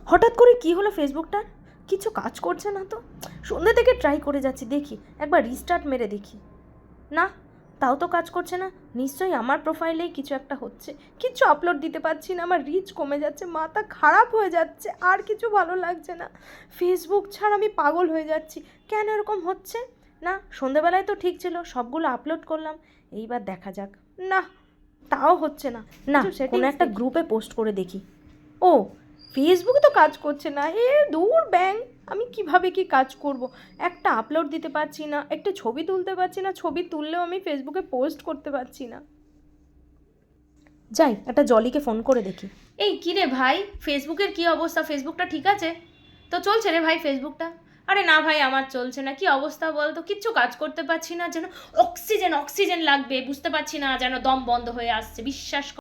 হঠাৎ করে কি হলো ফেসবুকটার? কিছু কাজ করছে না তো। সন্ধ্যে থেকে ট্রাই করে যাচ্ছি, দেখি একবার রিস্টার্ট মেরে দেখি। না, তাও তো কাজ করছে না। নিশ্চয়ই আমার প্রোফাইলেই কিছু একটা হচ্ছে। কিছু আপলোড দিতে পারছি না, আমার রিচ কমে যাচ্ছে, মাথা খারাপ হয়ে যাচ্ছে, আর কিছু ভালো লাগছে না। ফেসবুক ছাড়া আমি পাগল হয়ে যাচ্ছি। কেন এরকম হচ্ছে? না, সন্ধ্যেবেলায় তো ঠিক ছিল, সবগুলো আপলোড করলাম। এইবার দেখা যাক। না, তাও হচ্ছে না। না, কোনো একটা গ্রুপে পোস্ট করে দেখি। ও, ফেসবুকে তো কাজ করছে না। দূর ব্যাং, আমি কিভাবে কি কাজ করব? একটা আপলোড দিতে পারছি না, একটা ছবি তুলতে পারছি না, ছবি তুললেও আমি ফেসবুকে পোস্ট করতে পারছি না। যাই, একটা জলিকে ফোন করে দেখি। এই কী রে ভাই, ফেসবুকের কি অবস্থা? ফেসবুকটা ঠিক আছে তো? চলছে রে ভাই ফেসবুকটা? আরে না ভাই, আমার চলছে না। কি অবস্থা বল তো? কিচ্ছু কাজ করতে পারছি না, যেন অক্সিজেন অক্সিজেন লাগবে, বুঝতে পারছি না, যেন দম বন্ধ হয়ে আসছে, বিশ্বাস কর।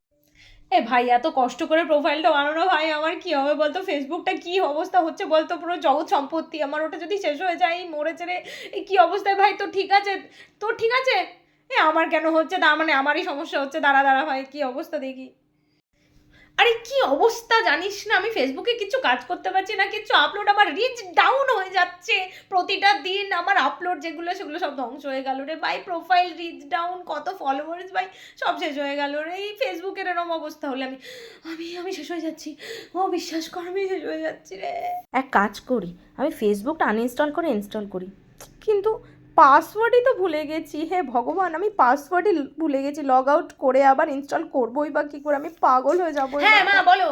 এ ভাই, এত কষ্ট করে প্রোফাইলটা বানানো ভাই, আমার কি হবে বলতো? ফেসবুকটা কি অবস্থা হচ্ছে বলতো? পুরো জগৎ সম্পত্তি আমার, ওটা যদি শেষ হয়ে যায়, মরে চেড়ে এই কি অবস্থায় ভাই? তো ঠিক আছে, তো ঠিক আছে। আমার কেন হচ্ছে? তার মানে আমারই সমস্যা হচ্ছে? দাঁড়া দাঁড়া ভাই, কি অবস্থা দেখি। আরে কি অবস্থা জানিস না, আমি ফেসবুকে কিছু কাজ করতে পারছি না, কিছু আপলোড, আমার রিচ ডাউন হয়ে যাচ্ছে প্রতিটা দিন। আমার আপলোড যেগুলো সেগুলো সব ধ্বংস হয়ে গেল রে ভাই। প্রোফাইল রিচ ডাউন, কত ফলোয়ার্স ভাই সব শেষ হয়ে গেল রে। এই ফেসবুকের এরকম অবস্থা হলে আমি আমি আমি শেষ হয়ে যাচ্ছি। ও বিশ্বাস কর, আমি শেষ হয়ে যাচ্ছি রে। এক কাজ করি, আমি ফেসবুকটা আনইনস্টল করে ইনস্টল করি। কিন্তু পাসওয়ার্ডই তো ভুলে গেছি। হে ভগবান, আমি পাসওয়ার্ডই ভুলে গেছি। লগ আউট করে আবার ইনস্টল করবোই বা কী করে? আমি পাগল হয়ে যাবো। হ্যাঁ মা বলো।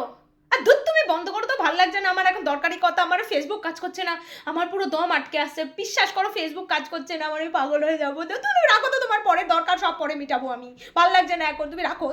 আর দুধ তুমি বন্ধ করো তো, ভালো লাগছে না আমার এখন। দরকারি কথা, আমার ফেসবুক কাজ করছে না, আমার পুরো দম আটকে আসছে, বিশ্বাস করো ফেসবুক কাজ করছে না, আমার আমি পাগল হয়ে যাবো। তো তুমি রাখো তো, তোমার পরে দরকার সব পরে মিটাবো আমি, ভালো লাগছে না এখন, তুমি রাখো।